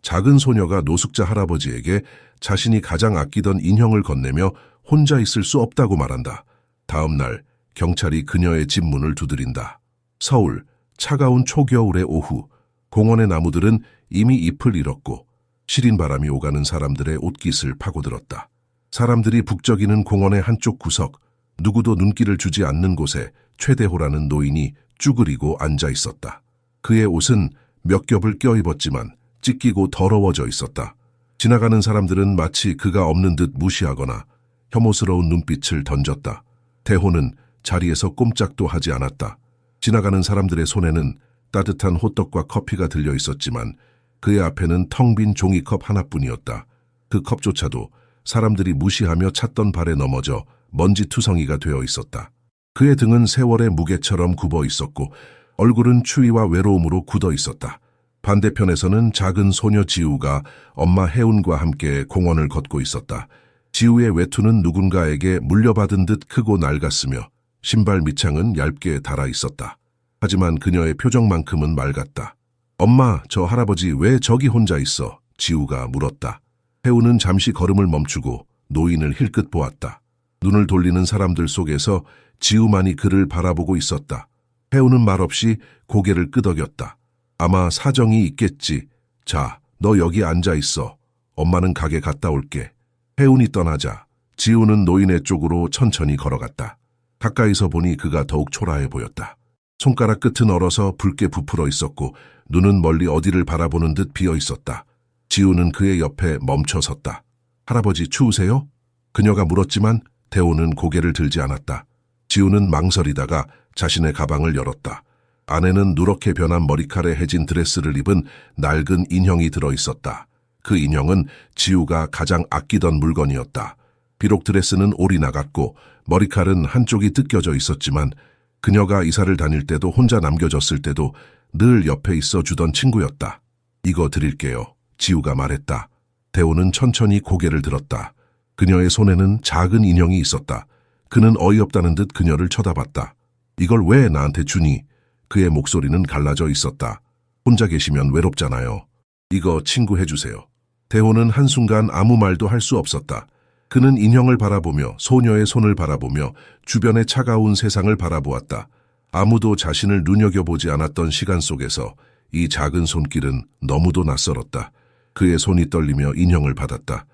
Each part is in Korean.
작은 소녀가 노숙자 할아버지에게 자신이 가장 아끼던 인형을 건네며 혼자 있을 수 없다고 말한다. 다음 날 경찰이 그녀의 집 문을 두드린다. 서울, 차가운 초겨울의 오후, 공원의 나무들은 이미 잎을 잃었고 시린 바람이 오가는 사람들의 옷깃을 파고들었다. 사람들이 북적이는 공원의 한쪽 구석, 누구도 눈길을 주지 않는 곳에 최대호라는 노인이 쭈그리고 앉아 있었다. 그의 옷은 몇 겹을 껴입었지만 찢기고 더러워져 있었다. 지나가는 사람들은 마치 그가 없는 듯 무시하거나 혐오스러운 눈빛을 던졌다. 대호는 자리에서 꼼짝도 하지 않았다. 지나가는 사람들의 손에는 따뜻한 호떡과 커피가 들려 있었지만 그의 앞에는 텅 빈 종이컵 하나뿐이었다. 그 컵조차도 사람들이 무시하며 찾던 발에 넘어져 먼지투성이가 되어 있었다. 그의 등은 세월의 무게처럼 굽어 있었고 얼굴은 추위와 외로움으로 굳어 있었다. 반대편에서는 작은 소녀 지우가 엄마 혜운과 함께 공원을 걷고 있었다. 지우의 외투는 누군가에게 물려받은 듯 크고 낡았으며 신발 밑창은 얇게 닳아 있었다. 하지만 그녀의 표정만큼은 맑았다. 엄마, 저 할아버지 왜 저기 혼자 있어? 지우가 물었다. 혜운은 잠시 걸음을 멈추고 노인을 힐끗 보았다. 눈을 돌리는 사람들 속에서 지우만이 그를 바라보고 있었다. 혜운은 말없이 고개를 끄덕였다. 아마 사정이 있겠지. 자, 너 여기 앉아 있어. 엄마는 가게 갔다 올게. 혜운이 떠나자 지우는 노인의 쪽으로 천천히 걸어갔다. 가까이서 보니 그가 더욱 초라해 보였다. 손가락 끝은 얼어서 붉게 부풀어 있었고 눈은 멀리 어디를 바라보는 듯 비어 있었다. 지우는 그의 옆에 멈춰 섰다. 할아버지 추우세요? 그녀가 물었지만 대호는 고개를 들지 않았다. 지우는 망설이다가 자신의 가방을 열었다. 안에는 누렇게 변한 머리칼에 해진 드레스를 입은 낡은 인형이 들어 있었다. 그 인형은 지우가 가장 아끼던 물건이었다. 비록 드레스는 올이 나갔고 머리칼은 한쪽이 뜯겨져 있었지만 그녀가 이사를 다닐 때도 혼자 남겨졌을 때도 늘 옆에 있어 주던 친구였다. 이거 드릴게요. 지우가 말했다. 대호는 천천히 고개를 들었다. 그녀의 손에는 작은 인형이 있었다. 그는 어이없다는 듯 그녀를 쳐다봤다. 이걸 왜 나한테 주니? 그의 목소리는 갈라져 있었다. 혼자 계시면 외롭잖아요. 이거 친구 해주세요. 대호는 한순간 아무 말도 할 수 없었다. 그는 인형을 바라보며 소녀의 손을 바라보며 주변의 차가운 세상을 바라보았다. 아무도 자신을 눈여겨보지 않았던 시간 속에서 이 작은 손길은 너무도 낯설었다. 그의 손이 떨리며 인형을 받았다.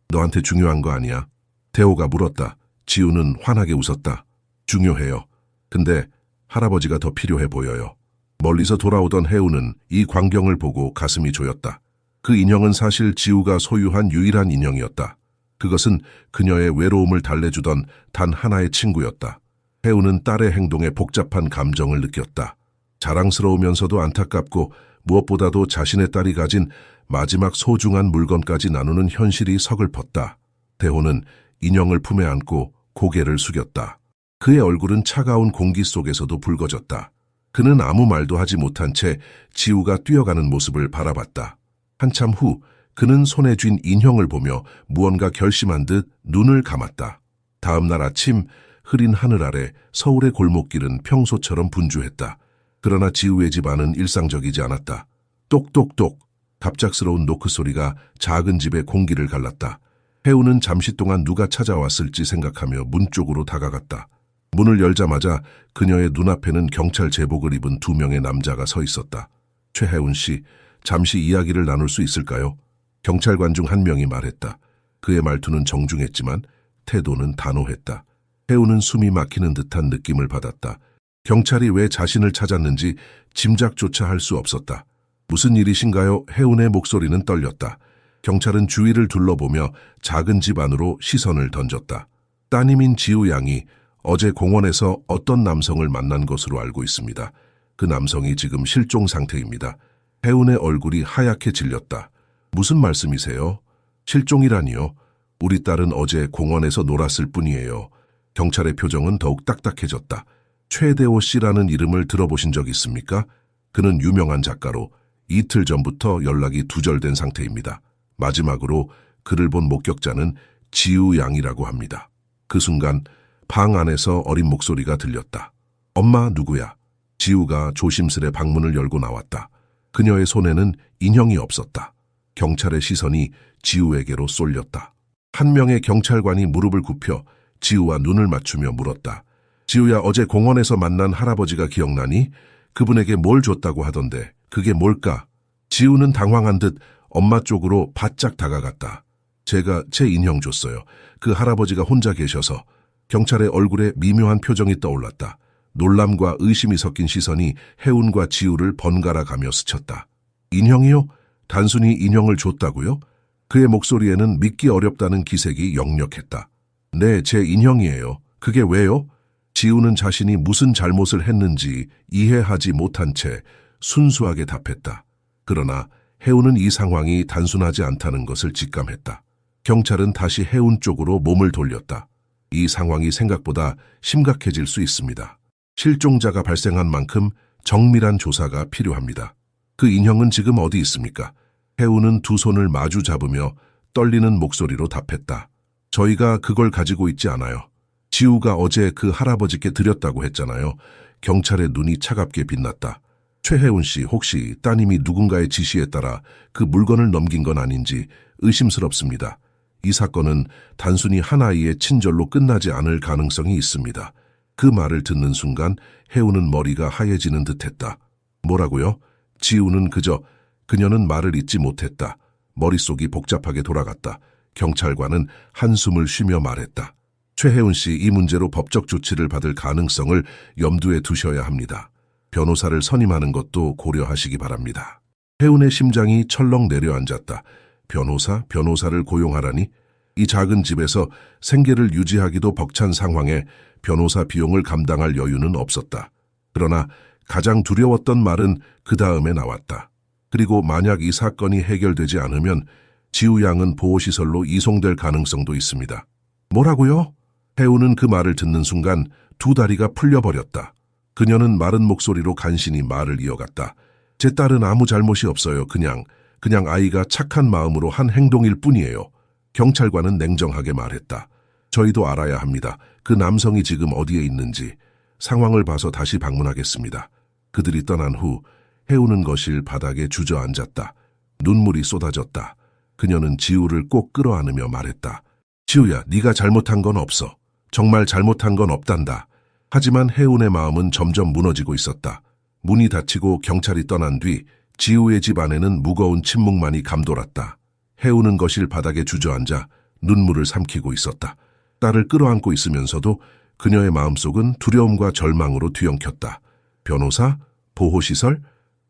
너한테 중요한 거 아니야? 대호가 물었다. 지우는 환하게 웃었다. 중요해요. 근데 할아버지가 더 필요해 보여요. 멀리서 돌아오던 혜우는 이 광경을 보고 가슴이 조였다. 그 인형은 사실 지우가 소유한 유일한 인형이었다. 그것은 그녀의 외로움을 달래주던 단 하나의 친구였다. 혜우는 딸의 행동에 복잡한 감정을 느꼈다. 자랑스러우면서도 안타깝고 무엇보다도 자신의 딸이 가진 마지막 소중한 물건까지 나누는 현실이 서글펐다. 대호는 인형을 품에 안고 고개를 숙였다. 그의 얼굴은 차가운 공기 속에서도 붉어졌다. 그는 아무 말도 하지 못한 채 지우가 뛰어가는 모습을 바라봤다. 한참 후 그는 손에 쥔 인형을 보며 무언가 결심한 듯 눈을 감았다. 다음 날 아침 흐린 하늘 아래 서울의 골목길은 평소처럼 분주했다. 그러나 지우의 집 안은 일상적이지 않았다. 똑똑똑 갑작스러운 노크 소리가 작은 집의 공기를 갈랐다. 혜우는 잠시 동안 누가 찾아왔을지 생각하며 문 쪽으로 다가갔다. 문을 열자마자 그녀의 눈앞에는 경찰 제복을 입은 두 명의 남자가 서 있었다. 최혜운 씨, 잠시 이야기를 나눌 수 있을까요? 경찰관 중 한 명이 말했다. 그의 말투는 정중했지만 태도는 단호했다. 혜우는 숨이 막히는 듯한 느낌을 받았다. 경찰이 왜 자신을 찾았는지 짐작조차 할 수 없었다. 무슨 일이신가요? 혜운의 목소리는 떨렸다. 경찰은 주위를 둘러보며 작은 집 안으로 시선을 던졌다. 따님인 지우 양이 어제 공원에서 어떤 남성을 만난 것으로 알고 있습니다. 그 남성이 지금 실종 상태입니다. 혜운의 얼굴이 하얗게 질렸다. 무슨 말씀이세요? 실종이라니요? 우리 딸은 어제 공원에서 놀았을 뿐이에요. 경찰의 표정은 더욱 딱딱해졌다. 최대호 씨라는 이름을 들어보신 적 있습니까? 그는 유명한 작가로 이틀 전부터 연락이 두절된 상태입니다. 마지막으로 그를 본 목격자는 지우 양이라고 합니다. 그 순간 방 안에서 어린 목소리가 들렸다. 엄마 누구야? 지우가 조심스레 방문을 열고 나왔다. 그녀의 손에는 인형이 없었다. 경찰의 시선이 지우에게로 쏠렸다. 한 명의 경찰관이 무릎을 굽혀 지우와 눈을 맞추며 물었다. 지우야, 어제 공원에서 만난 할아버지가 기억나니? 그분에게 뭘 줬다고 하던데 그게 뭘까? 지우는 당황한 듯 엄마 쪽으로 바짝 다가갔다. 제가 제 인형 줬어요. 그 할아버지가 혼자 계셔서. 경찰의 얼굴에 미묘한 표정이 떠올랐다. 놀람과 의심이 섞인 시선이 혜운과 지우를 번갈아 가며 스쳤다. 인형이요? 단순히 인형을 줬다고요? 그의 목소리에는 믿기 어렵다는 기색이 역력했다. 네, 제 인형이에요. 그게 왜요? 지우는 자신이 무슨 잘못을 했는지 이해하지 못한 채 순수하게 답했다. 그러나 혜운은 이 상황이 단순하지 않다는 것을 직감했다. 경찰은 다시 혜운 쪽으로 몸을 돌렸다. 이 상황이 생각보다 심각해질 수 있습니다. 실종자가 발생한 만큼 정밀한 조사가 필요합니다. 그 인형은 지금 어디 있습니까? 혜운은 두 손을 마주 잡으며 떨리는 목소리로 답했다. 저희가 그걸 가지고 있지 않아요. 지우가 어제 그 할아버지께 드렸다고 했잖아요. 경찰의 눈이 차갑게 빛났다. 최혜운 씨, 혹시 따님이 누군가의 지시에 따라 그 물건을 넘긴 건 아닌지 의심스럽습니다. 이 사건은 단순히 한 아이의 친절로 끝나지 않을 가능성이 있습니다. 그 말을 듣는 순간 혜운은 머리가 하얘지는 듯했다. 뭐라고요? 지우는 그녀는 말을 잇지 못했다. 머릿속이 복잡하게 돌아갔다. 경찰관은 한숨을 쉬며 말했다. 최혜운 씨, 이 문제로 법적 조치를 받을 가능성을 염두에 두셔야 합니다. 변호사를 선임하는 것도 고려하시기 바랍니다. 혜운의 심장이 철렁 내려앉았다. 변호사를 고용하라니? 이 작은 집에서 생계를 유지하기도 벅찬 상황에 변호사 비용을 감당할 여유는 없었다. 그러나 가장 두려웠던 말은 그 다음에 나왔다. 그리고 만약 이 사건이 해결되지 않으면 지우 양은 보호시설로 이송될 가능성도 있습니다. 뭐라고요? 혜우는 그 말을 듣는 순간 두 다리가 풀려버렸다. 그녀는 마른 목소리로 간신히 말을 이어갔다. 제 딸은 아무 잘못이 없어요. 그냥 아이가 착한 마음으로 한 행동일 뿐이에요. 경찰관은 냉정하게 말했다. 저희도 알아야 합니다. 그 남성이 지금 어디에 있는지. 상황을 봐서 다시 방문하겠습니다. 그들이 떠난 후 혜우는 거실 바닥에 주저앉았다. 눈물이 쏟아졌다. 그녀는 지우를 꼭 끌어안으며 말했다. 지우야, 네가 잘못한 건 없어. 정말 잘못한 건 없단다. 하지만 혜운의 마음은 점점 무너지고 있었다. 문이 닫히고 경찰이 떠난 뒤 지우의 집 안에는 무거운 침묵만이 감돌았다. 혜운은 거실 바닥에 주저앉아 눈물을 삼키고 있었다. 딸을 끌어안고 있으면서도 그녀의 마음속은 두려움과 절망으로 뒤엉켰다. 변호사, 보호시설,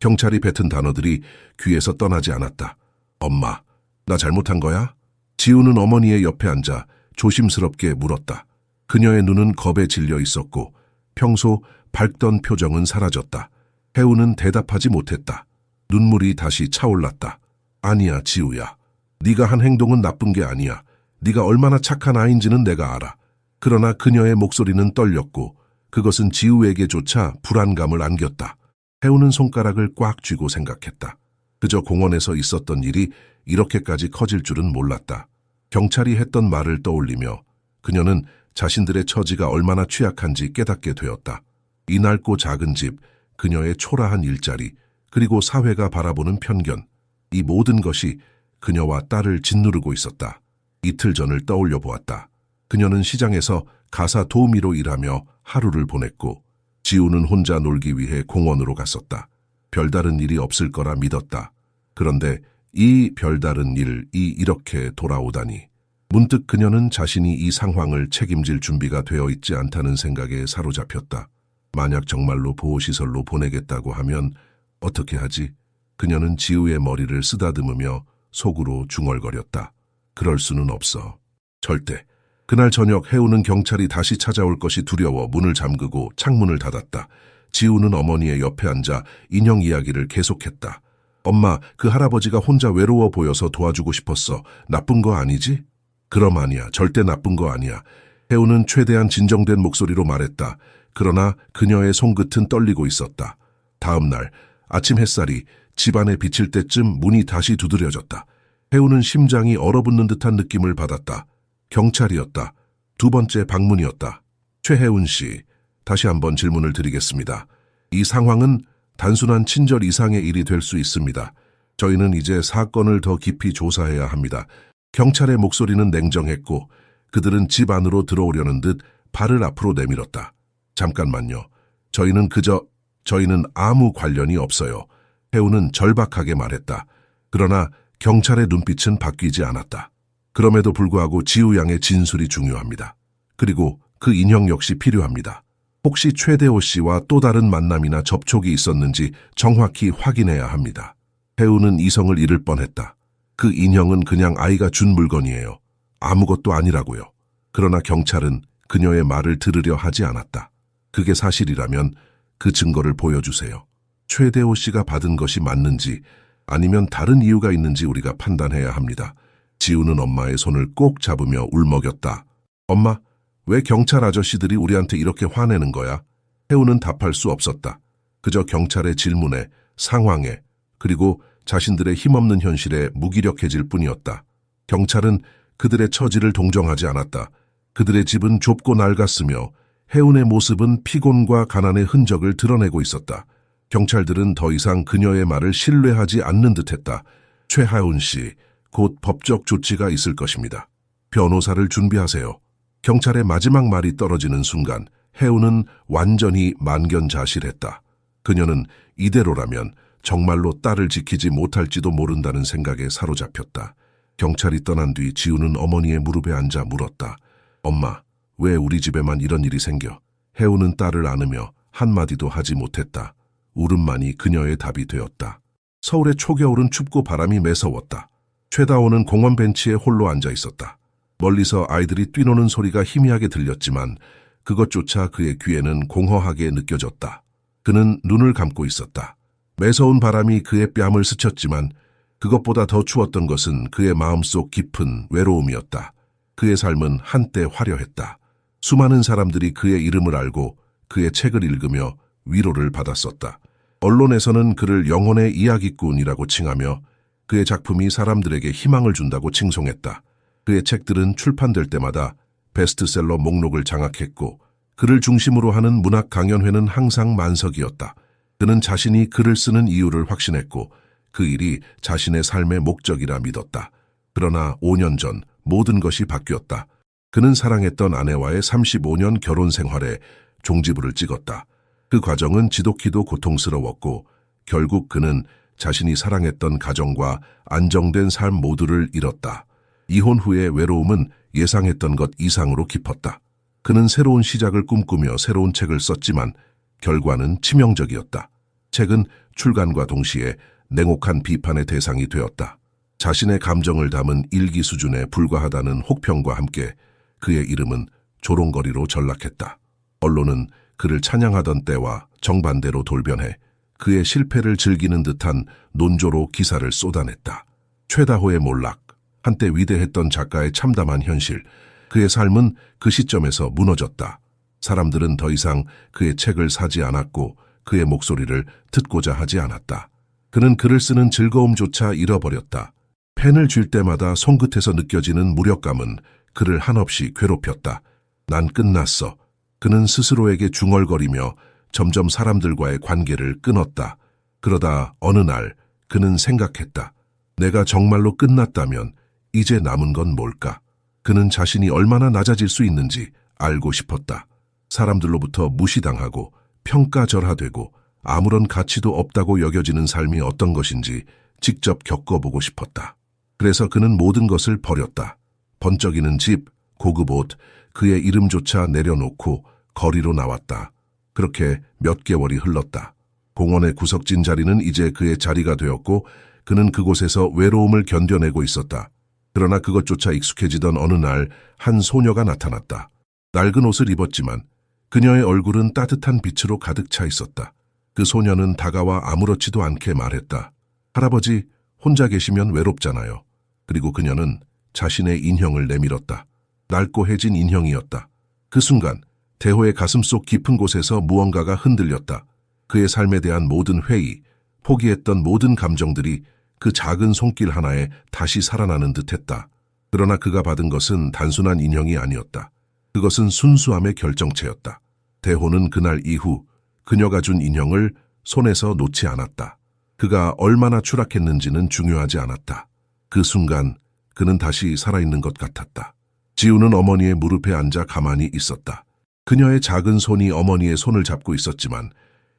경찰이 뱉은 단어들이 귀에서 떠나지 않았다. 엄마, 나 잘못한 거야? 지우는 어머니의 옆에 앉아 조심스럽게 물었다. 그녀의 눈은 겁에 질려 있었고 평소 밝던 표정은 사라졌다. 혜우는 대답하지 못했다. 눈물이 다시 차올랐다. 아니야, 지우야. 네가 한 행동은 나쁜 게 아니야. 네가 얼마나 착한 아이인지는 내가 알아. 그러나 그녀의 목소리는 떨렸고 그것은 지우에게조차 불안감을 안겼다. 혜우는 손가락을 꽉 쥐고 생각했다. 그저 공원에서 있었던 일이 이렇게까지 커질 줄은 몰랐다. 경찰이 했던 말을 떠올리며 그녀는 자신들의 처지가 얼마나 취약한지 깨닫게 되었다. 이 낡고 작은 집, 그녀의 초라한 일자리, 그리고 사회가 바라보는 편견, 이 모든 것이 그녀와 딸을 짓누르고 있었다. 이틀 전을 떠올려 보았다. 그녀는 시장에서 가사 도우미로 일하며 하루를 보냈고 지우는 혼자 놀기 위해 공원으로 갔었다. 별다른 일이 없을 거라 믿었다. 그런데 이 별다른 일이 이렇게 돌아오다니. 문득 그녀는 자신이 이 상황을 책임질 준비가 되어 있지 않다는 생각에 사로잡혔다. 만약 정말로 보호시설로 보내겠다고 하면 어떻게 하지? 그녀는 지우의 머리를 쓰다듬으며 속으로 중얼거렸다. 그럴 수는 없어. 절대. 그날 저녁 혜우는 경찰이 다시 찾아올 것이 두려워 문을 잠그고 창문을 닫았다. 지우는 어머니의 옆에 앉아 인형 이야기를 계속했다. 엄마, 그 할아버지가 혼자 외로워 보여서 도와주고 싶었어. 나쁜 거 아니지? 그럼 아니야. 절대 나쁜 거 아니야. 혜우는 최대한 진정된 목소리로 말했다. 그러나 그녀의 손끝은 떨리고 있었다. 다음 날 아침 햇살이 집안에 비칠 때쯤 문이 다시 두드려졌다. 혜우는 심장이 얼어붙는 듯한 느낌을 받았다. 경찰이었다. 두 번째 방문이었다. 최혜운 씨, 다시 한번 질문을 드리겠습니다. 이 상황은 단순한 친절 이상의 일이 될 수 있습니다. 저희는 이제 사건을 더 깊이 조사해야 합니다. 경찰의 목소리는 냉정했고 그들은 집 안으로 들어오려는 듯 발을 앞으로 내밀었다. 잠깐만요. 저희는 아무 관련이 없어요. 해우는 절박하게 말했다. 그러나 경찰의 눈빛은 바뀌지 않았다. 그럼에도 불구하고 지우 양의 진술이 중요합니다. 그리고 그 인형 역시 필요합니다. 혹시 최대호 씨와 또 다른 만남이나 접촉이 있었는지 정확히 확인해야 합니다. 해우는 이성을 잃을 뻔했다. 그 인형은 그냥 아이가 준 물건이에요. 아무것도 아니라고요. 그러나 경찰은 그녀의 말을 들으려 하지 않았다. 그게 사실이라면 그 증거를 보여주세요. 최대호 씨가 받은 것이 맞는지 아니면 다른 이유가 있는지 우리가 판단해야 합니다. 지우는 엄마의 손을 꼭 잡으며 울먹였다. 엄마, 왜 경찰 아저씨들이 우리한테 이렇게 화내는 거야? 해우는 답할 수 없었다. 그저 경찰의 질문에, 상황에, 그리고 자신들의 힘없는 현실에 무기력해질 뿐이었다. 경찰은 그들의 처지를 동정하지 않았다. 그들의 집은 좁고 낡았으며 해운의 모습은 피곤과 가난의 흔적을 드러내고 있었다. 경찰들은 더 이상 그녀의 말을 신뢰하지 않는 듯했다. 최하운 씨, 곧 법적 조치가 있을 것입니다. 변호사를 준비하세요. 경찰의 마지막 말이 떨어지는 순간 해운은 완전히 만견자실했다. 그녀는 이대로라면 정말로 딸을 지키지 못할지도 모른다는 생각에 사로잡혔다. 경찰이 떠난 뒤 지우는 어머니의 무릎에 앉아 물었다. 엄마, 왜 우리 집에만 이런 일이 생겨? 해우는 딸을 안으며 한마디도 하지 못했다. 울음만이 그녀의 답이 되었다. 서울의 초겨울은 춥고 바람이 매서웠다. 최다호는 공원 벤치에 홀로 앉아 있었다. 멀리서 아이들이 뛰노는 소리가 희미하게 들렸지만 그것조차 그의 귀에는 공허하게 느껴졌다. 그는 눈을 감고 있었다. 매서운 바람이 그의 뺨을 스쳤지만 그것보다 더 추웠던 것은 그의 마음속 깊은 외로움이었다. 그의 삶은 한때 화려했다. 수많은 사람들이 그의 이름을 알고 그의 책을 읽으며 위로를 받았었다. 언론에서는 그를 영혼의 이야기꾼이라고 칭하며 그의 작품이 사람들에게 희망을 준다고 칭송했다. 그의 책들은 출판될 때마다 베스트셀러 목록을 장악했고 그를 중심으로 하는 문학 강연회는 항상 만석이었다. 그는 자신이 글을 쓰는 이유를 확신했고 그 일이 자신의 삶의 목적이라 믿었다. 그러나 5년 전 모든 것이 바뀌었다. 그는 사랑했던 아내와의 35년 결혼 생활에 종지부를 찍었다. 그 과정은 지독히도 고통스러웠고 결국 그는 자신이 사랑했던 가정과 안정된 삶 모두를 잃었다. 이혼 후의 외로움은 예상했던 것 이상으로 깊었다. 그는 새로운 시작을 꿈꾸며 새로운 책을 썼지만 결과는 치명적이었다. 책은 출간과 동시에 냉혹한 비판의 대상이 되었다. 자신의 감정을 담은 일기 수준에 불과하다는 혹평과 함께 그의 이름은 조롱거리로 전락했다. 언론은 그를 찬양하던 때와 정반대로 돌변해 그의 실패를 즐기는 듯한 논조로 기사를 쏟아냈다. 최다호의 몰락, 한때 위대했던 작가의 참담한 현실, 그의 삶은 그 시점에서 무너졌다. 사람들은 더 이상 그의 책을 사지 않았고 그의 목소리를 듣고자 하지 않았다. 그는 글을 쓰는 즐거움조차 잃어버렸다. 펜을 쥘 때마다 손끝에서 느껴지는 무력감은 그를 한없이 괴롭혔다. 난 끝났어. 그는 스스로에게 중얼거리며 점점 사람들과의 관계를 끊었다. 그러다 어느 날 그는 생각했다. 내가 정말로 끝났다면 이제 남은 건 뭘까? 그는 자신이 얼마나 낮아질 수 있는지 알고 싶었다. 사람들로부터 무시당하고 평가절하되고 아무런 가치도 없다고 여겨지는 삶이 어떤 것인지 직접 겪어보고 싶었다. 그래서 그는 모든 것을 버렸다. 번쩍이는 집, 고급 옷, 그의 이름조차 내려놓고 거리로 나왔다. 그렇게 몇 개월이 흘렀다. 공원의 구석진 자리는 이제 그의 자리가 되었고 그는 그곳에서 외로움을 견뎌내고 있었다. 그러나 그것조차 익숙해지던 어느 날 한 소녀가 나타났다. 낡은 옷을 입었지만 그녀의 얼굴은 따뜻한 빛으로 가득 차 있었다. 그 소녀는 다가와 아무렇지도 않게 말했다. 할아버지, 혼자 계시면 외롭잖아요. 그리고 그녀는 자신의 인형을 내밀었다. 낡고 해진 인형이었다. 그 순간 대호의 가슴속 깊은 곳에서 무언가가 흔들렸다. 그의 삶에 대한 모든 회의, 포기했던 모든 감정들이 그 작은 손길 하나에 다시 살아나는 듯했다. 그러나 그가 받은 것은 단순한 인형이 아니었다. 그것은 순수함의 결정체였다. 대호는 그날 이후 그녀가 준 인형을 손에서 놓지 않았다. 그가 얼마나 추락했는지는 중요하지 않았다. 그 순간 그는 다시 살아있는 것 같았다. 지우는 어머니의 무릎에 앉아 가만히 있었다. 그녀의 작은 손이 어머니의 손을 잡고 있었지만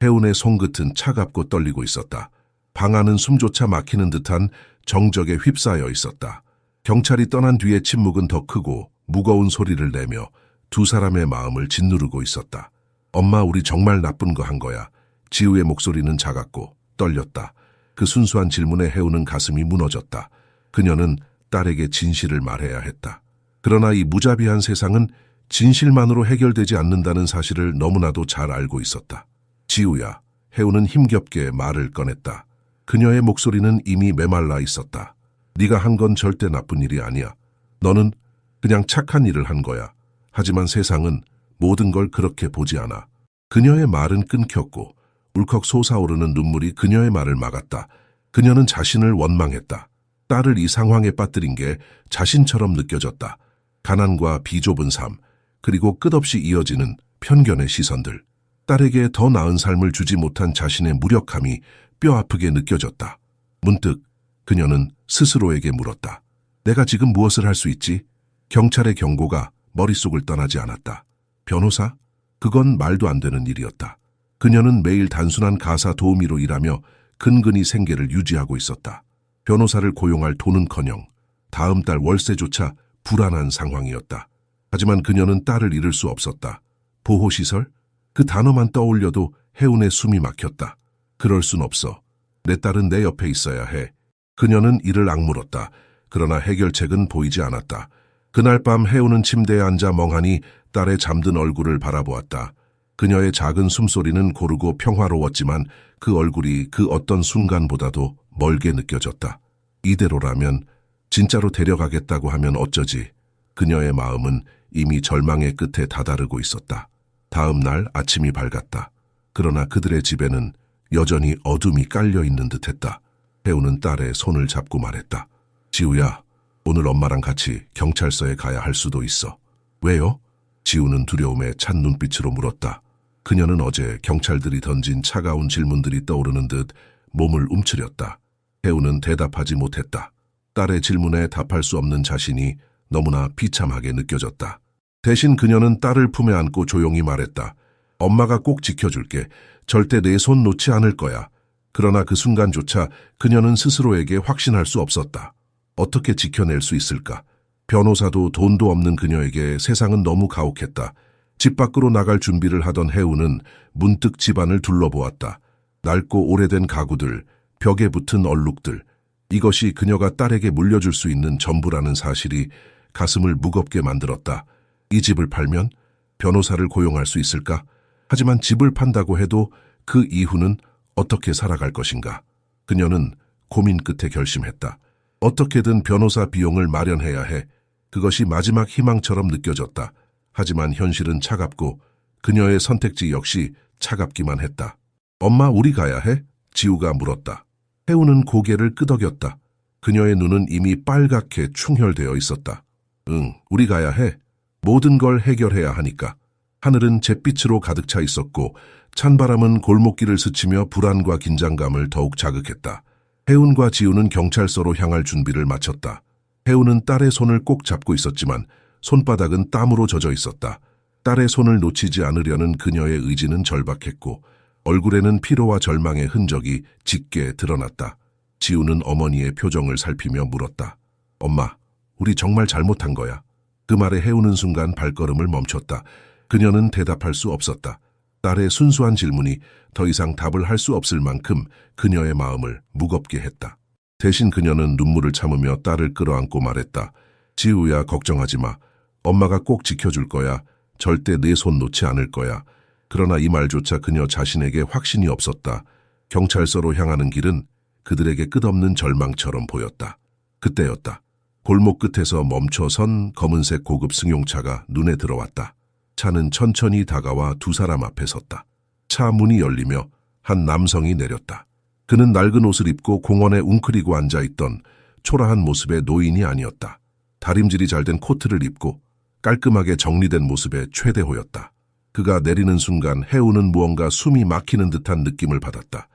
혜운의 손끝은 차갑고 떨리고 있었다. 방 안은 숨조차 막히는 듯한 정적에 휩싸여 있었다. 경찰이 떠난 뒤에 침묵은 더 크고 무거운 소리를 내며 두 사람의 마음을 짓누르고 있었다. 엄마, 우리 정말 나쁜 거 한 거야. 지우의 목소리는 작았고 떨렸다. 그 순수한 질문에 혜운은 가슴이 무너졌다. 그녀는 딸에게 진실을 말해야 했다. 그러나 이 무자비한 세상은 진실만으로 해결되지 않는다는 사실을 너무나도 잘 알고 있었다. 지우야, 혜운은 힘겹게 말을 꺼냈다. 그녀의 목소리는 이미 메말라 있었다. 네가 한 건 절대 나쁜 일이 아니야. 너는 그냥 착한 일을 한 거야. 하지만 세상은 모든 걸 그렇게 보지 않아. 그녀의 말은 끊겼고 울컥 솟아오르는 눈물이 그녀의 말을 막았다. 그녀는 자신을 원망했다. 딸을 이 상황에 빠뜨린 게 자신처럼 느껴졌다. 가난과 비좁은 삶, 그리고 끝없이 이어지는 편견의 시선들. 딸에게 더 나은 삶을 주지 못한 자신의 무력함이 뼈아프게 느껴졌다. 문득 그녀는 스스로에게 물었다. 내가 지금 무엇을 할 수 있지? 경찰의 경고가 머릿속을 떠나지 않았다. 변호사? 그건 말도 안 되는 일이었다. 그녀는 매일 단순한 가사 도우미로 일하며 근근히 생계를 유지하고 있었다. 변호사를 고용할 돈은커녕 다음 달 월세조차 불안한 상황이었다. 하지만 그녀는 딸을 잃을 수 없었다. 보호시설? 그 단어만 떠올려도 혜운의 숨이 막혔다. 그럴 순 없어. 내 딸은 내 옆에 있어야 해. 그녀는 이를 악물었다. 그러나 해결책은 보이지 않았다. 그날 밤 혜운은 침대에 앉아 멍하니 딸의 잠든 얼굴을 바라보았다. 그녀의 작은 숨소리는 고르고 평화로웠지만 그 얼굴이 그 어떤 순간보다도 멀게 느껴졌다. 이대로라면, 진짜로 데려가겠다고 하면 어쩌지. 그녀의 마음은 이미 절망의 끝에 다다르고 있었다. 다음 날 아침이 밝았다. 그러나 그들의 집에는 여전히 어둠이 깔려있는 듯했다. 혜운은 딸의 손을 잡고 말했다. 지우야, 오늘 엄마랑 같이 경찰서에 가야 할 수도 있어. 왜요? 지우는 두려움에 찬 눈빛으로 물었다. 그녀는 어제 경찰들이 던진 차가운 질문들이 떠오르는 듯 몸을 움츠렸다. 혜운은 대답하지 못했다. 딸의 질문에 답할 수 없는 자신이 너무나 비참하게 느껴졌다. 대신 그녀는 딸을 품에 안고 조용히 말했다. 엄마가 꼭 지켜줄게. 절대 내 손 놓지 않을 거야. 그러나 그 순간조차 그녀는 스스로에게 확신할 수 없었다. 어떻게 지켜낼 수 있을까? 변호사도 돈도 없는 그녀에게 세상은 너무 가혹했다. 집 밖으로 나갈 준비를 하던 혜운은 문득 집안을 둘러보았다. 낡고 오래된 가구들, 벽에 붙은 얼룩들. 이것이 그녀가 딸에게 물려줄 수 있는 전부라는 사실이 가슴을 무겁게 만들었다. 이 집을 팔면 변호사를 고용할 수 있을까? 하지만 집을 판다고 해도 그 이후는 어떻게 살아갈 것인가? 그녀는 고민 끝에 결심했다. 어떻게든 변호사 비용을 마련해야 해. 그것이 마지막 희망처럼 느껴졌다. 하지만 현실은 차갑고 그녀의 선택지 역시 차갑기만 했다. 엄마, 우리 가야 해? 지우가 물었다. 혜운은 고개를 끄덕였다. 그녀의 눈은 이미 빨갛게 충혈되어 있었다. 응, 우리 가야 해. 모든 걸 해결해야 하니까. 하늘은 잿빛으로 가득 차 있었고 찬바람은 골목길을 스치며 불안과 긴장감을 더욱 자극했다. 혜운과 지우는 경찰서로 향할 준비를 마쳤다. 혜운은 딸의 손을 꼭 잡고 있었지만 손바닥은 땀으로 젖어 있었다. 딸의 손을 놓치지 않으려는 그녀의 의지는 절박했고 얼굴에는 피로와 절망의 흔적이 짙게 드러났다. 지우는 어머니의 표정을 살피며 물었다. 엄마, 우리 정말 잘못한 거야. 그 말에 혜우는 순간 발걸음을 멈췄다. 그녀는 대답할 수 없었다. 딸의 순수한 질문이 더 이상 답을 할 수 없을 만큼 그녀의 마음을 무겁게 했다. 대신 그녀는 눈물을 참으며 딸을 끌어안고 말했다. 지우야, 걱정하지 마. 엄마가 꼭 지켜줄 거야. 절대 내 손 놓지 않을 거야. 그러나 이 말조차 그녀 자신에게 확신이 없었다. 경찰서로 향하는 길은 그들에게 끝없는 절망처럼 보였다. 그때였다. 골목 끝에서 멈춰선 검은색 고급 승용차가 눈에 들어왔다. 차는 천천히 다가와 두 사람 앞에 섰다. 차 문이 열리며 한 남성이 내렸다. 그는 낡은 옷을 입고 공원에 웅크리고 앉아있던 초라한 모습의 노인이 아니었다. 다림질이 잘된 코트를 입고 깔끔하게 정리된 모습의 최대호였다. 그가 내리는 순간 해우는 무언가 숨이 막히는 듯한 느낌을 받았다.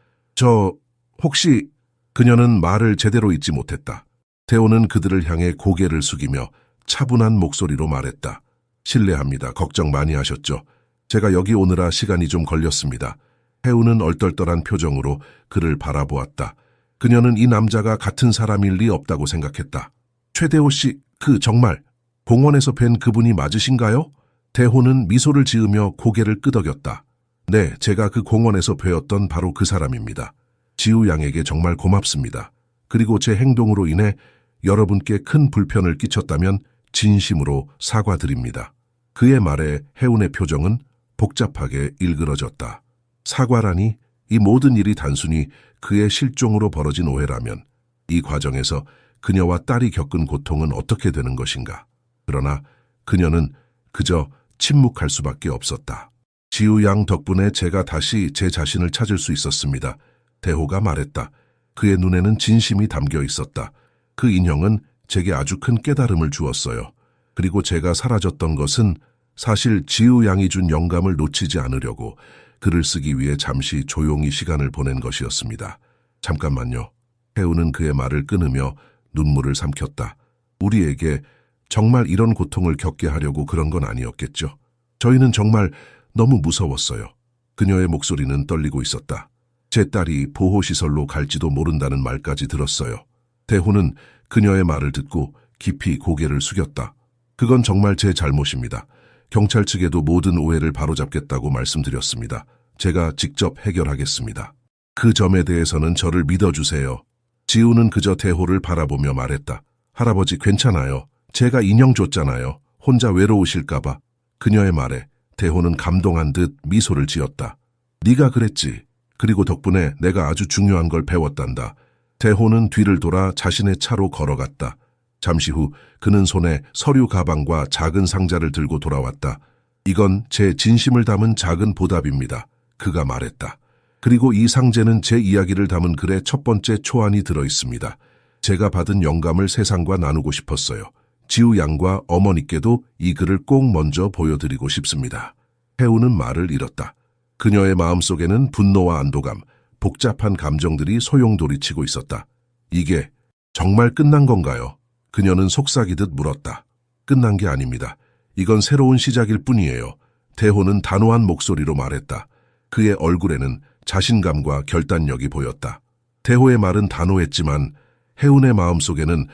혹시 그녀는 말을 제대로 잇지 못했다. 태호는 그들을 향해 고개를 숙이며 차분한 목소리로 말했다. 실례합니다. 걱정 많이 하셨죠? 제가 여기 오느라 시간이 좀 걸렸습니다. 해우는 얼떨떨한 표정으로 그를 바라보았다. 그녀는 이 남자가 같은 사람일 리 없다고 생각했다. 최대호 씨, 정말 공원에서 뵌 그분이 맞으신가요? 대호는 미소를 지으며 고개를 끄덕였다. 네, 제가 그 공원에서 뵈었던 바로 그 사람입니다. 지우 양에게 정말 고맙습니다. 그리고 제 행동으로 인해 여러분께 큰 불편을 끼쳤다면 진심으로 사과드립니다. 그의 말에 해운의 표정은 복잡하게 일그러졌다. 사과라니? 이 모든 일이 단순히 그의 실종으로 벌어진 오해라면 이 과정에서 그녀와 딸이 겪은 고통은 어떻게 되는 것인가? 그러나 그녀는 그저 침묵할 수밖에 없었다. 지우 양 덕분에 제가 다시 제 자신을 찾을 수 있었습니다. 대호가 말했다. 그의 눈에는 진심이 담겨 있었다. 그 인형은 제게 아주 큰 깨달음을 주었어요. 그리고 제가 사라졌던 것은 사실 지우 양이 준 영감을 놓치지 않으려고 글을 쓰기 위해 잠시 조용히 시간을 보낸 것이었습니다. 잠깐만요. 해우는 그의 말을 끊으며 눈물을 삼켰다. 우리에게 정말 이런 고통을 겪게 하려고 그런 건 아니었겠죠. 저희는 정말 너무 무서웠어요. 그녀의 목소리는 떨리고 있었다. 제 딸이 보호시설로 갈지도 모른다는 말까지 들었어요. 대호는 그녀의 말을 듣고 깊이 고개를 숙였다. 그건 정말 제 잘못입니다. 경찰 측에도 모든 오해를 바로잡겠다고 말씀드렸습니다. 제가 직접 해결하겠습니다. 그 점에 대해서는 저를 믿어주세요. 지우는 그저 대호를 바라보며 말했다. 할아버지 괜찮아요. 제가 인형 줬잖아요. 혼자 외로우실까봐. 그녀의 말에 대호는 감동한 듯 미소를 지었다. 네가 그랬지. 그리고 덕분에 내가 아주 중요한 걸 배웠단다. 대호는 뒤를 돌아 자신의 차로 걸어갔다. 잠시 후 그는 손에 서류 가방과 작은 상자를 들고 돌아왔다. 이건 제 진심을 담은 작은 보답입니다. 그가 말했다. 그리고 이 상자는 제 이야기를 담은 글의 첫 번째 초안이 들어있습니다. 제가 받은 영감을 세상과 나누고 싶었어요. 지우 양과 어머니께도 이 글을 꼭 먼저 보여드리고 싶습니다. 해우는 말을 잃었다. 그녀의 마음속에는 분노와 안도감, 복잡한 감정들이 소용돌이치고 있었다. 이게 정말 끝난 건가요? 그녀는 속삭이듯 물었다. 끝난 게 아닙니다. 이건 새로운 시작일 뿐이에요. 대호는 단호한 목소리로 말했다. 그의 얼굴에는 자신감과 결단력이 보였다. 대호의 말은 단호했지만 해운의 마음속에는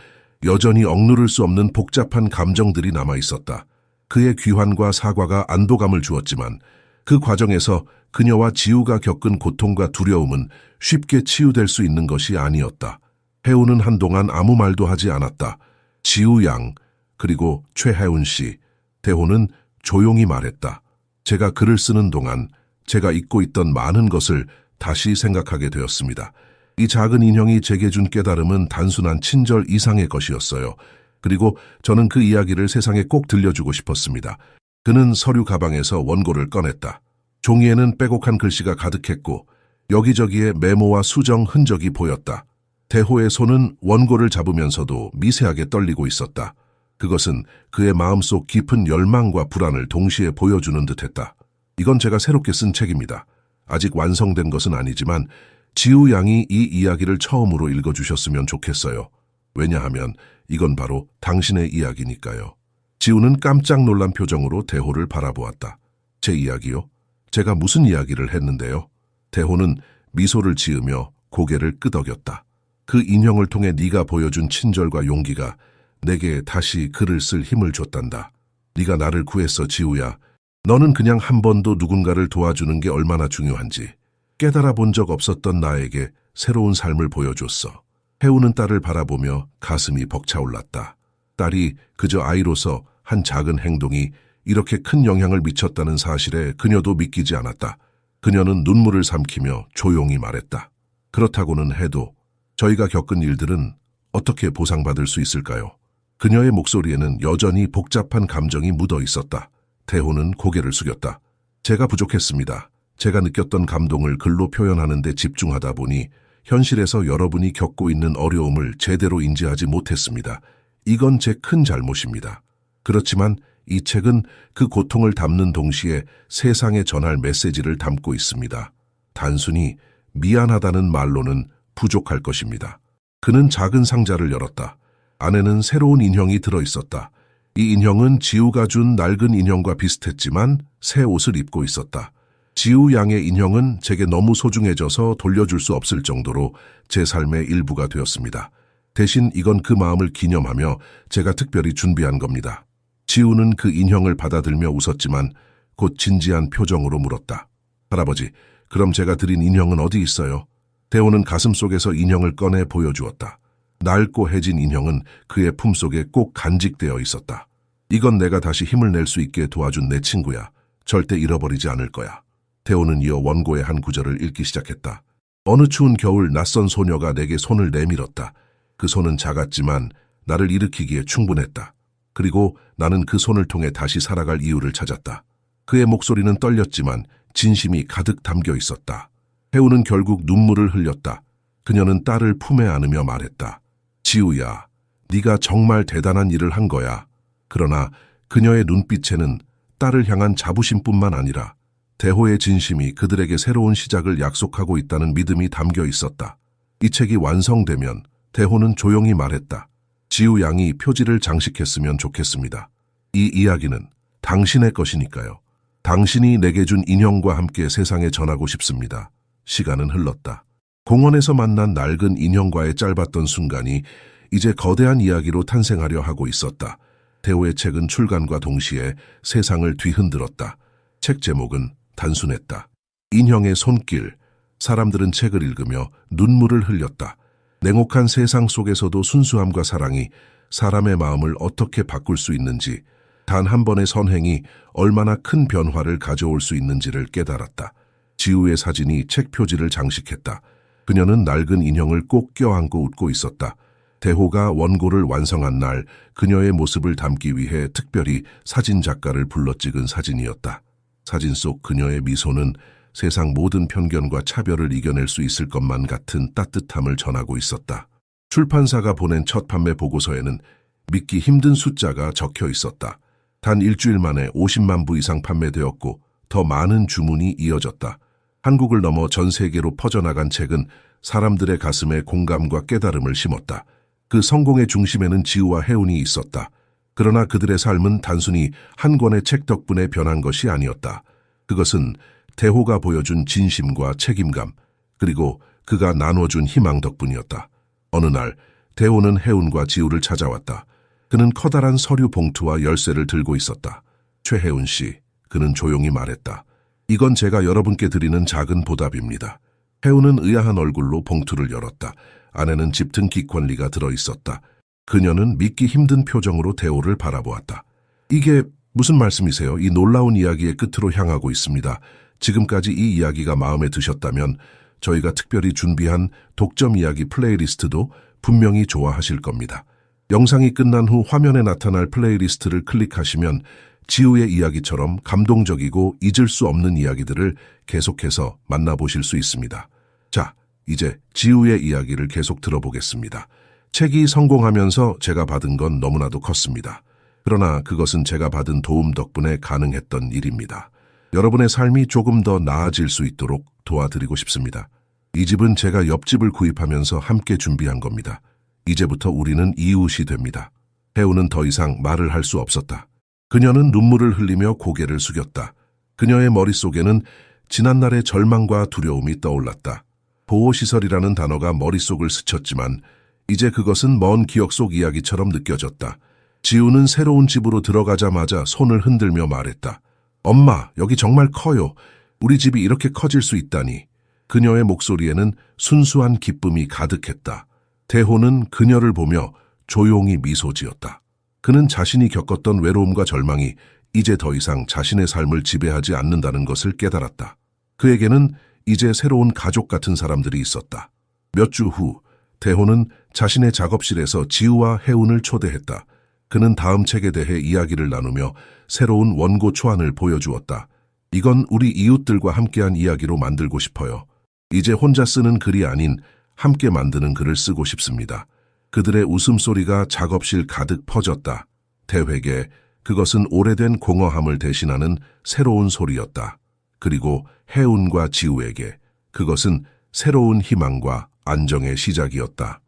여전히 억누를 수 없는 복잡한 감정들이 남아있었다. 그의 귀환과 사과가 안도감을 주었지만 그 과정에서 그녀와 지우가 겪은 고통과 두려움은 쉽게 치유될 수 있는 것이 아니었다. 해운은 한동안 아무 말도 하지 않았다. 지우 양, 그리고 최해운 씨, 대호는 조용히 말했다. 제가 글을 쓰는 동안 제가 잊고 있던 많은 것을 다시 생각하게 되었습니다. 이 작은 인형이 제게 준 깨달음은 단순한 친절 이상의 것이었어요. 그리고 저는 그 이야기를 세상에 꼭 들려주고 싶었습니다. 그는 서류 가방에서 원고를 꺼냈다. 종이에는 빼곡한 글씨가 가득했고 여기저기에 메모와 수정 흔적이 보였다. 대호의 손은 원고를 잡으면서도 미세하게 떨리고 있었다. 그것은 그의 마음속 깊은 열망과 불안을 동시에 보여주는 듯했다. 이건 제가 새롭게 쓴 책입니다. 아직 완성된 것은 아니지만 지우 양이 이 이야기를 처음으로 읽어주셨으면 좋겠어요. 왜냐하면 이건 바로 당신의 이야기니까요. 지우는 깜짝 놀란 표정으로 대호를 바라보았다. 제 이야기요? 제가 무슨 이야기를 했는데요? 대호는 미소를 지으며 고개를 끄덕였다. 그 인형을 통해 네가 보여준 친절과 용기가 내게 다시 글을 쓸 힘을 줬단다. 네가 나를 구했어, 지우야. 너는 그냥 한 번도 누군가를 도와주는 게 얼마나 중요한지 깨달아 본 적 없었던 나에게 새로운 삶을 보여줬어. 해우는 딸을 바라보며 가슴이 벅차올랐다. 딸이 그저 아이로서 한 작은 행동이 이렇게 큰 영향을 미쳤다는 사실에 그녀도 믿기지 않았다. 그녀는 눈물을 삼키며 조용히 말했다. 그렇다고는 해도 저희가 겪은 일들은 어떻게 보상받을 수 있을까요? 그녀의 목소리에는 여전히 복잡한 감정이 묻어 있었다. 대호는 고개를 숙였다. 제가 부족했습니다. 제가 느꼈던 감동을 글로 표현하는 데 집중하다 보니 현실에서 여러분이 겪고 있는 어려움을 제대로 인지하지 못했습니다. 이건 제 큰 잘못입니다. 그렇지만 이 책은 그 고통을 담는 동시에 세상에 전할 메시지를 담고 있습니다. 단순히 미안하다는 말로는 부족할 것입니다. 그는 작은 상자를 열었다. 안에는 새로운 인형이 들어있었다. 이 인형은 지우가 준 낡은 인형과 비슷했지만 새 옷을 입고 있었다. 지우 양의 인형은 제게 너무 소중해져서 돌려줄 수 없을 정도로 제 삶의 일부가 되었습니다. 대신 이건 그 마음을 기념하며 제가 특별히 준비한 겁니다. 지우는 그 인형을 받아들며 웃었지만 곧 진지한 표정으로 물었다. 할아버지, 그럼 제가 드린 인형은 어디 있어요? 대호는 가슴속에서 인형을 꺼내 보여주었다. 낡고 해진 인형은 그의 품속에 꼭 간직되어 있었다. 이건 내가 다시 힘을 낼 수 있게 도와준 내 친구야. 절대 잃어버리지 않을 거야. 대호는 이어 원고의 한 구절을 읽기 시작했다. 어느 추운 겨울 낯선 소녀가 내게 손을 내밀었다. 그 손은 작았지만 나를 일으키기에 충분했다. 그리고 나는 그 손을 통해 다시 살아갈 이유를 찾았다. 그의 목소리는 떨렸지만 진심이 가득 담겨 있었다. 해우는 결국 눈물을 흘렸다. 그녀는 딸을 품에 안으며 말했다. 지우야, 네가 정말 대단한 일을 한 거야. 그러나 그녀의 눈빛에는 딸을 향한 자부심뿐만 아니라 대호의 진심이 그들에게 새로운 시작을 약속하고 있다는 믿음이 담겨 있었다. 이 책이 완성되면 대호는 조용히 말했다. 지우 양이 표지를 장식했으면 좋겠습니다. 이 이야기는 당신의 것이니까요. 당신이 내게 준 인형과 함께 세상에 전하고 싶습니다. 시간은 흘렀다. 공원에서 만난 낡은 인형과의 짧았던 순간이 이제 거대한 이야기로 탄생하려 하고 있었다. 대호의 책은 출간과 동시에 세상을 뒤흔들었다. 책 제목은 단순했다. 인형의 손길. 사람들은 책을 읽으며 눈물을 흘렸다. 냉혹한 세상 속에서도 순수함과 사랑이 사람의 마음을 어떻게 바꿀 수 있는지, 단 한 번의 선행이 얼마나 큰 변화를 가져올 수 있는지를 깨달았다. 지우의 사진이 책 표지를 장식했다. 그녀는 낡은 인형을 꼭 껴안고 웃고 있었다. 대호가 원고를 완성한 날 그녀의 모습을 담기 위해 특별히 사진 작가를 불러 찍은 사진이었다. 사진 속 그녀의 미소는 세상 모든 편견과 차별을 이겨낼 수 있을 것만 같은 따뜻함을 전하고 있었다. 출판사가 보낸 첫 판매 보고서에는 믿기 힘든 숫자가 적혀 있었다. 단 일주일 만에 50만 부 이상 판매되었고 더 많은 주문이 이어졌다. 한국을 넘어 전 세계로 퍼져나간 책은 사람들의 가슴에 공감과 깨달음을 심었다. 그 성공의 중심에는 지우와 해운이 있었다. 그러나 그들의 삶은 단순히 한 권의 책 덕분에 변한 것이 아니었다. 그것은 대호가 보여준 진심과 책임감, 그리고 그가 나눠준 희망 덕분이었다. 어느 날 대호는 해운과 지우를 찾아왔다. 그는 커다란 서류 봉투와 열쇠를 들고 있었다. 최해운 씨, 그는 조용히 말했다. 이건 제가 여러분께 드리는 작은 보답입니다. 해운은 의아한 얼굴로 봉투를 열었다. 안에는 짙은 기권리가 들어있었다. 그녀는 믿기 힘든 표정으로 대호를 바라보았다. 이게 무슨 말씀이세요? 이 놀라운 이야기의 끝으로 향하고 있습니다. 지금까지 이 이야기가 마음에 드셨다면 저희가 특별히 준비한 독점 이야기 플레이리스트도 분명히 좋아하실 겁니다. 영상이 끝난 후 화면에 나타날 플레이리스트를 클릭하시면 지우의 이야기처럼 감동적이고 잊을 수 없는 이야기들을 계속해서 만나보실 수 있습니다. 자, 이제 지우의 이야기를 계속 들어보겠습니다. 책이 성공하면서 제가 받은 건 너무나도 컸습니다. 그러나 그것은 제가 받은 도움 덕분에 가능했던 일입니다. 여러분의 삶이 조금 더 나아질 수 있도록 도와드리고 싶습니다. 이 집은 제가 옆집을 구입하면서 함께 준비한 겁니다. 이제부터 우리는 이웃이 됩니다. 해우는 더 이상 말을 할 수 없었다. 그녀는 눈물을 흘리며 고개를 숙였다. 그녀의 머릿속에는 지난날의 절망과 두려움이 떠올랐다. 보호시설이라는 단어가 머릿속을 스쳤지만 이제 그것은 먼 기억 속 이야기처럼 느껴졌다. 지우는 새로운 집으로 들어가자마자 손을 흔들며 말했다. 엄마, 여기 정말 커요. 우리 집이 이렇게 커질 수 있다니. 그녀의 목소리에는 순수한 기쁨이 가득했다. 대호는 그녀를 보며 조용히 미소 지었다. 그는 자신이 겪었던 외로움과 절망이 이제 더 이상 자신의 삶을 지배하지 않는다는 것을 깨달았다. 그에게는 이제 새로운 가족 같은 사람들이 있었다. 몇 주 후, 대호는 자신의 작업실에서 지우와 해운을 초대했다. 그는 다음 책에 대해 이야기를 나누며 새로운 원고 초안을 보여주었다. 이건 우리 이웃들과 함께한 이야기로 만들고 싶어요. 이제 혼자 쓰는 글이 아닌 함께 만드는 글을 쓰고 싶습니다. 그들의 웃음소리가 작업실 가득 퍼졌다. 대회계, 그것은 오래된 공허함을 대신하는 새로운 소리였다. 그리고 해운과 지우에게 그것은 새로운 희망과 안정의 시작이었다.